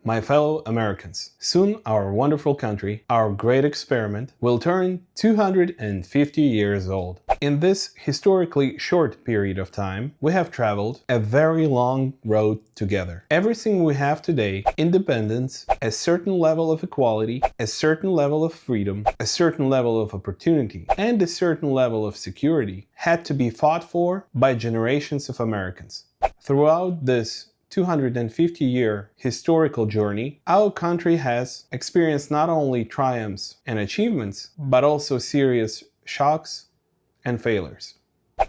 My fellow Americans, soon our wonderful country, our great experiment, will turn 250 years old. In this historically short period of time, we have traveled a very long road together. Everything we have today, independence, a certain level of equality, a certain level of freedom, a certain level of opportunity, and a certain level of security, had to be fought for by generations of Americans. Throughout this 250-year historical journey, our country has experienced not only triumphs and achievements, but also serious shocks and failures.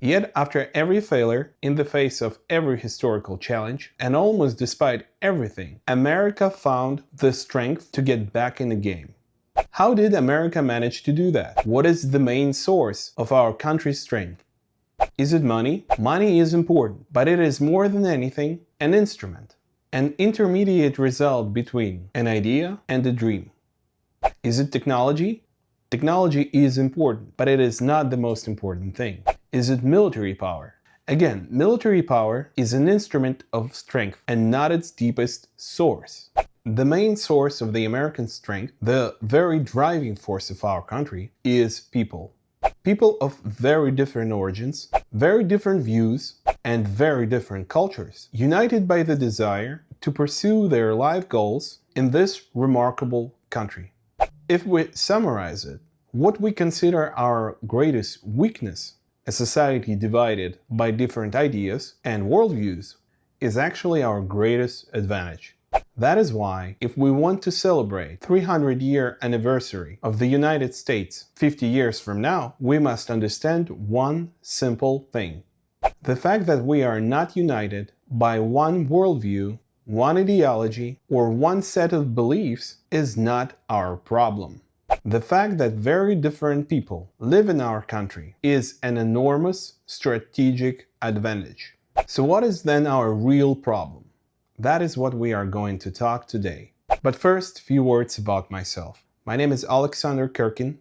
Yet, after every failure, in the face of every historical challenge, and almost despite everything, America found the strength to get back in the game. How did America manage to do that? What is the main source of our country's strength? Is it money? Money is important, but it is more than anything an instrument, an intermediate result between an idea and a dream. Is it technology? Technology is important, but it is not the most important thing. Is it military power? Again, military power is an instrument of strength and not its deepest source. The main source of the American strength, the very driving force of our country, is people. People of very different origins, very different views, and very different cultures, united by the desire to pursue their life goals in this remarkable country. If we summarize it, what we consider our greatest weakness, a society divided by different ideas and worldviews, is actually our greatest advantage. That is why, if we want to celebrate 300-year anniversary of the United States 50 years from now, we must understand one simple thing. The fact that we are not united by one worldview, one ideology, or one set of beliefs is not our problem. The fact that very different people live in our country is an enormous strategic advantage. So what is then our real problem? That is what we are going to talk today. But first, few words about myself. My name is Alexander Kirkin,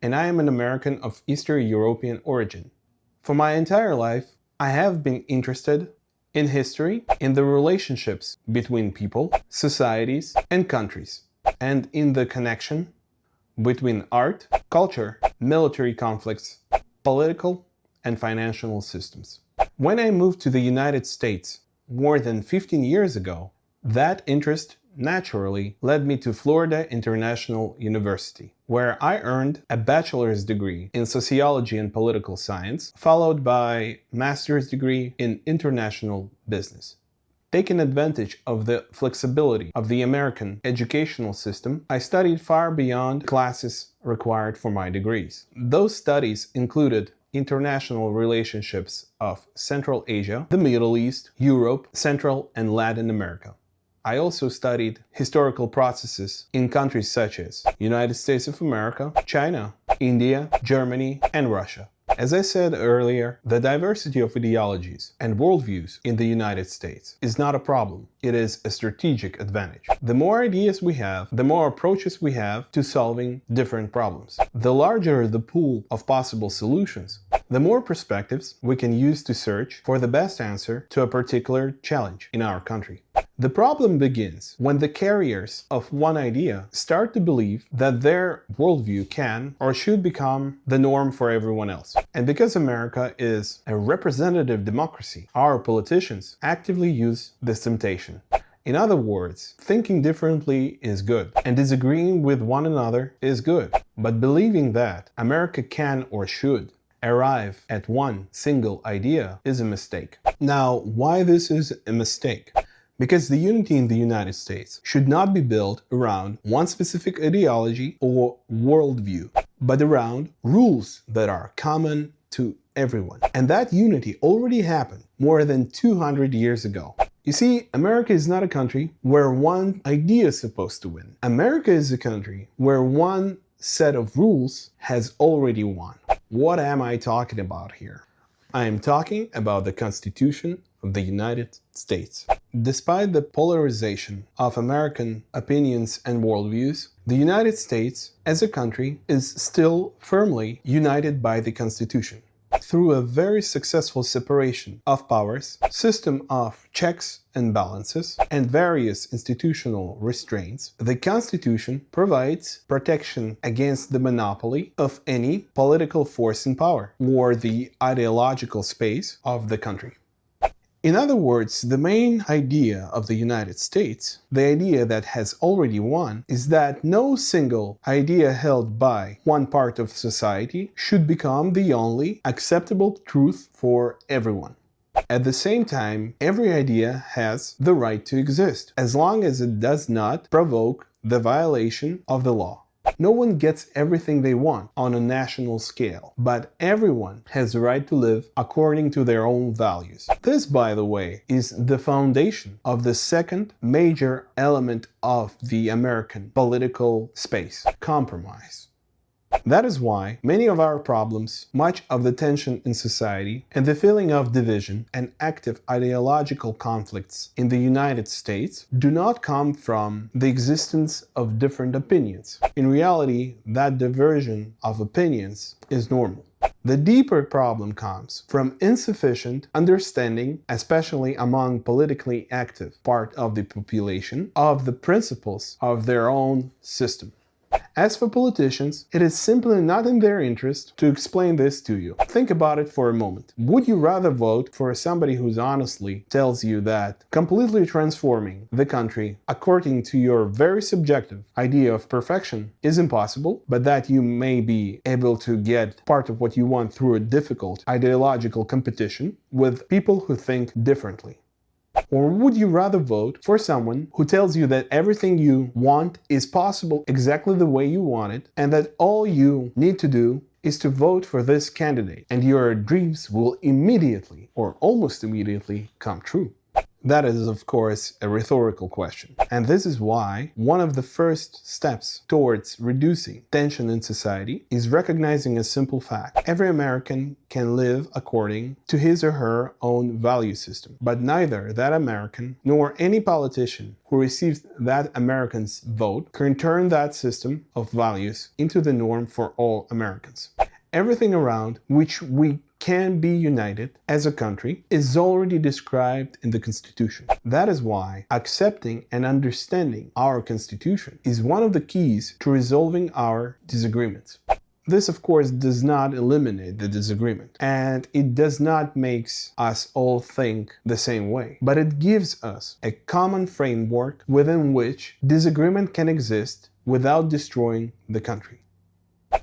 and I am an American of Eastern European origin. For my entire life, I have been interested in history, in the relationships between people, societies, and countries, and in the connection between art, culture, military conflicts, political, and financial systems. When I moved to the United States more than 15 years ago, that interest naturally led me to Florida International University, where I earned a bachelor's degree in sociology and political science, followed by a master's degree in international business. Taking advantage of the flexibility of the American educational system, I studied far beyond classes required for my degrees. Those studies included international relationships of Central Asia, the Middle East, Europe, Central and Latin America. I also studied historical processes in countries such as United States of America, China, India, Germany, and Russia. As I said earlier, the diversity of ideologies and worldviews in the United States is not a problem. It is a strategic advantage. The more ideas we have, the more approaches we have to solving different problems. The larger the pool of possible solutions, the more perspectives we can use to search for the best answer to a particular challenge in our country. The problem begins when the carriers of one idea start to believe that their worldview can or should become the norm for everyone else. And because America is a representative democracy, our politicians actively use this temptation. In other words, thinking differently is good, and disagreeing with one another is good. But believing that America can or should arrive at one single idea is a mistake. Now, why this is a mistake? Because the unity in the United States should not be built around one specific ideology or worldview, but around rules that are common to everyone. And that unity already happened more than 200 years ago. You see, America is not a country where one idea is supposed to win. America is a country where one set of rules has already won. What am I talking about here? I am talking about the Constitution of the United States. Despite the polarization of American opinions and worldviews, the United States as a country is still firmly united by the Constitution. through a very successful separation of powers, system of checks and balances, and various institutional restraints, the Constitution provides protection against the monopoly of any political force in power or the ideological space of the country. In other words, the main idea of the United States, the idea that has already won, is that no single idea held by one part of society should become the only acceptable truth for everyone. At the same time, every idea has the right to exist, as long as it does not provoke the violation of the law. No one gets everything they want on a national scale, but everyone has the right to live according to their own values. This, by the way, is the foundation of the second major element of the American political space: compromise. That is why many of our problems, much of the tension in society, and the feeling of division and active ideological conflicts in the United States do not come from the existence of different opinions. In reality, that diversion of opinions is normal. The deeper problem comes from insufficient understanding, especially among politically active part of the population, of the principles of their own system. As for politicians, it is simply not in their interest to explain this to you. Think about it for a moment. Would you rather vote for somebody who honestly tells you that completely transforming the country according to your very subjective idea of perfection is impossible, but that you may be able to get part of what you want through a difficult ideological competition with people who think differently? Or would you rather vote for someone who tells you that everything you want is possible exactly the way you want it, and that all you need to do is to vote for this candidate, and your dreams will immediately, or almost immediately, come true? That is, of course, a rhetorical question. And this is why one of the first steps towards reducing tension in society is recognizing a simple fact. Every American can live according to his or her own value system, but neither that American nor any politician who receives that American's vote can turn that system of values into the norm for all Americans. Everything around which we can be united as a country is already described in the Constitution. That is why accepting and understanding our Constitution is one of the keys to resolving our disagreements. This, of course, does not eliminate the disagreement, and it does not make us all think the same way, but it gives us a common framework within which disagreement can exist without destroying the country.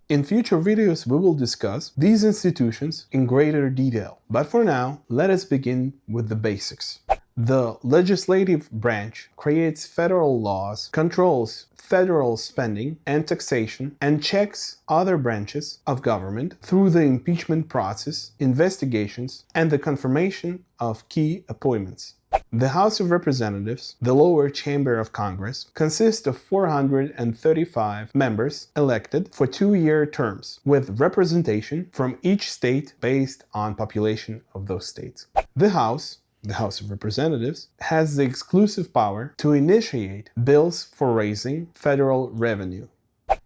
In future videos, we will discuss these institutions in greater detail. But for now, let us begin with the basics. The legislative branch creates federal laws, controls federal spending and taxation, and checks other branches of government through the impeachment process, investigations, and the confirmation of key appointments. The House of Representatives, the lower chamber of Congress, consists of 435 members elected for 2-year terms, with representation from each state based on population of those states. The House of Representatives, has the exclusive power to initiate bills for raising federal revenue.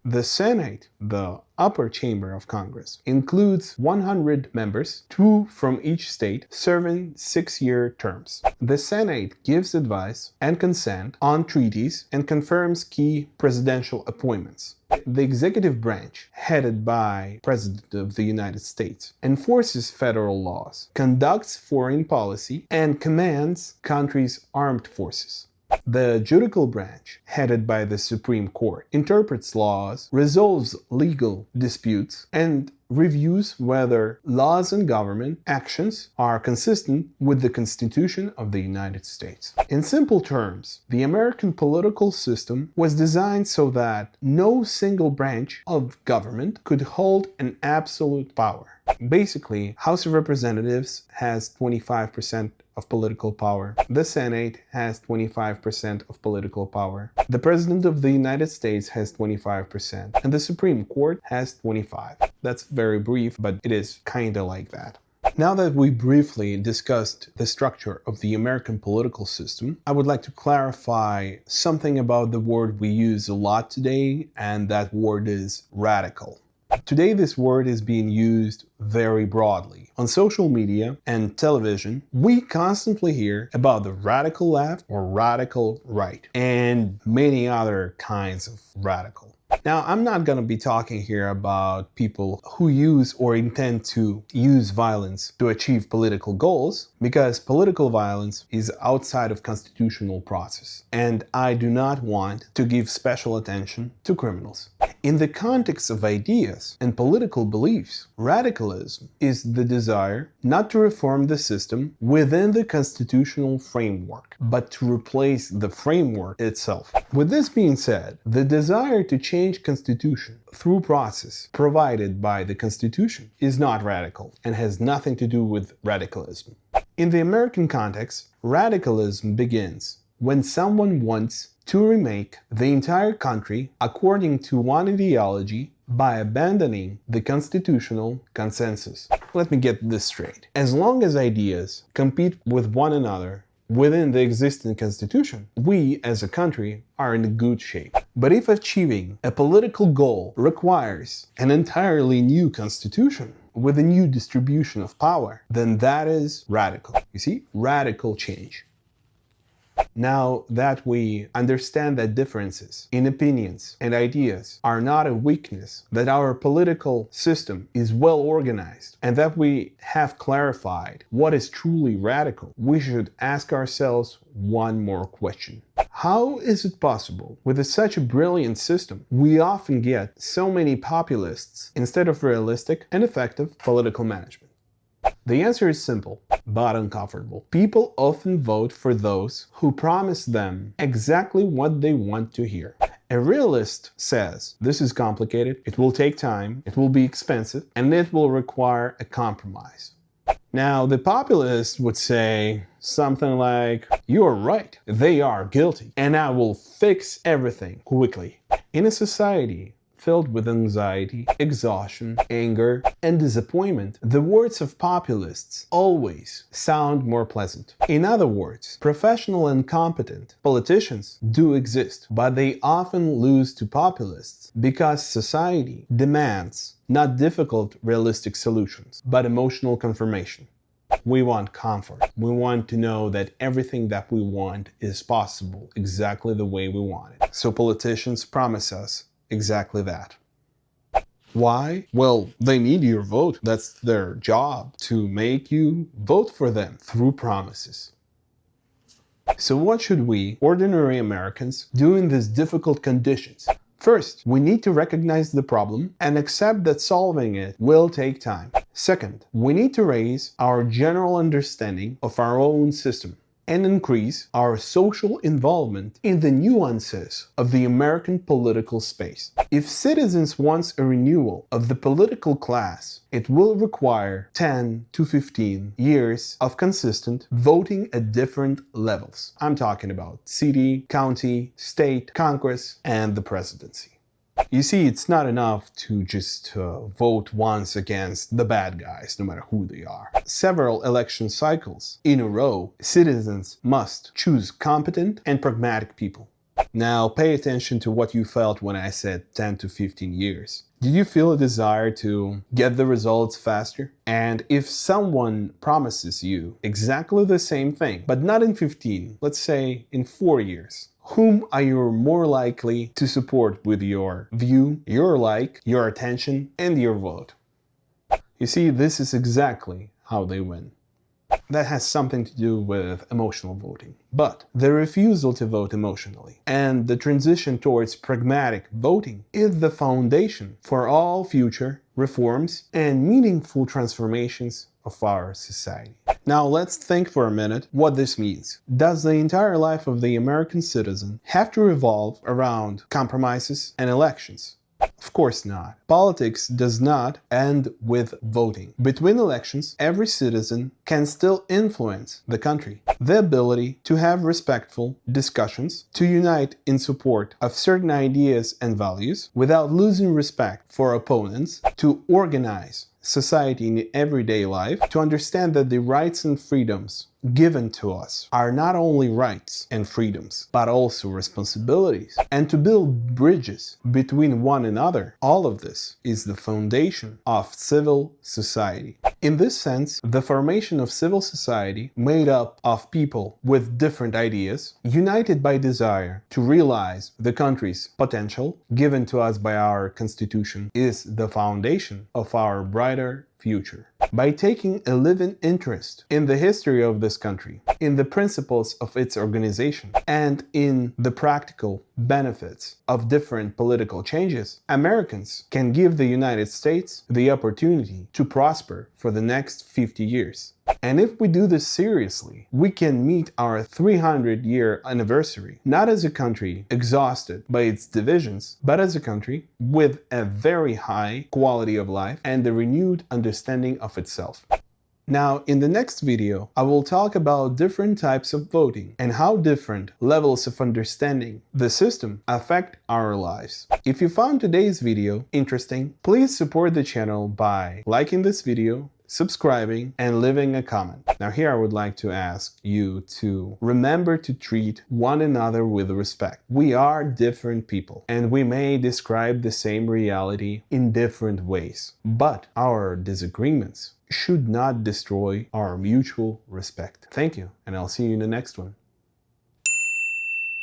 The Senate, the upper chamber of Congress, includes 100 members, 2 from each state, serving 6-year terms. The Senate gives advice and consent on treaties and confirms key presidential appointments. The executive branch, headed by the President of the United States, enforces federal laws, conducts foreign policy, and commands countries' armed forces. The judicial branch, headed by the Supreme Court, interprets laws, resolves legal disputes, and reviews whether laws and government actions are consistent with the Constitution of the United States. In simple terms, the American political system was designed so that no single branch of government could hold an absolute power. Basically, House of Representatives has 25% of political power. The Senate has 25% of political power. The President of the United States has 25%. And the Supreme Court has 25%. That's very brief, but it is kinda like that. Now that we briefly discussed the structure of the American political system, I would like to clarify something about the word we use a lot today, and that word is radical. Today, this word is being used very broadly. On social media and television, we constantly hear about the radical left or radical right, and many other kinds of radical. Now, I'm not going to be talking here about people who use or intend to use violence to achieve political goals, because political violence is outside of constitutional process, and I do not want to give special attention to criminals. In the context of ideas and political beliefs, radicalism is the desire not to reform the system within the constitutional framework, but to replace the framework itself. With this being said, the desire to change constitution through process provided by the Constitution is not radical and has nothing to do with radicalism. In the American context, radicalism begins when someone wants to remake the entire country according to one ideology by abandoning the constitutional consensus. Let me get this straight. As long as ideas compete with one another within the existing constitution, we as a country are in good shape. But if achieving a political goal requires an entirely new constitution with a new distribution of power, then that is radical. You see, radical change. Now that we understand that differences in opinions and ideas are not a weakness, that our political system is well organized, and that we have clarified what is truly radical, we should ask ourselves one more question. How is it possible, with such a brilliant system, we often get so many populists instead of realistic and effective political management? The answer is simple, but uncomfortable. People often vote for those who promise them exactly what they want to hear. A realist says this is complicated, it will take time, it will be expensive, and it will require a compromise. Now, the populist would say something like, "You're right, they are guilty, and I will fix everything quickly." In a society filled with anxiety, exhaustion, anger, and disappointment, the words of populists always sound more pleasant. In other words, professional and competent politicians do exist, but they often lose to populists because society demands not difficult, realistic solutions, but emotional confirmation. We want comfort. We want to know that everything that we want is possible exactly the way we want it. So politicians promise us exactly that. Why? Well, they need your vote. That's their job, to make you vote for them through promises. So what should we, ordinary Americans, do in these difficult conditions? First, we need to recognize the problem and accept that solving it will take time. Second, we need to raise our general understanding of our own system and increase our social involvement in the nuances of the American political space. If citizens want a renewal of the political class, it will require 10 to 15 years of consistent voting at different levels. I'm talking about city, county, state, Congress, and the presidency. You see, it's not enough to just vote once against the bad guys, no matter who they are. Several election cycles in a row, citizens must choose competent and pragmatic people. Now, pay attention to what you felt when I said 10 to 15 years. Did you feel a desire to get the results faster? And if someone promises you exactly the same thing, but not in 15, let's say in 4 years, whom are you more likely to support with your view, your like, your attention, and your vote? You see, this is exactly how they win. That has something to do with emotional voting. But the refusal to vote emotionally and the transition towards pragmatic voting is the foundation for all future reforms and meaningful transformations of our society. Now let's think for a minute what this means. Does the entire life of the American citizen have to revolve around compromises and elections? Of course not. Politics does not end with voting. Between elections, every citizen can still influence the country. The ability to have respectful discussions, to unite in support of certain ideas and values without losing respect for opponents, to organize society in everyday life, to understand that the rights and freedoms given to us are not only rights and freedoms, but also responsibilities. And to build bridges between one another, all of this is the foundation of civil society. In this sense, the formation of civil society, made up of people with different ideas, united by desire to realize the country's potential, given to us by our Constitution, is the foundation of our brighter future. By taking a living interest in the history of this country, in the principles of its organization, and in the practical benefits of different political changes, Americans can give the United States the opportunity to prosper for the next 50 years. And if we do this seriously, we can meet our 300-year anniversary, not as a country exhausted by its divisions, but as a country with a very high quality of life and a renewed understanding of itself. Now, in the next video, I will talk about different types of voting and how different levels of understanding the system affect our lives. If you found today's video interesting, please support the channel by liking this video, subscribing, and leaving a comment. Now here I would like to ask you to remember to treat one another with respect. We are different people, and we may describe the same reality in different ways, but our disagreements should not destroy our mutual respect. Thank you, and I'll see you in the next one.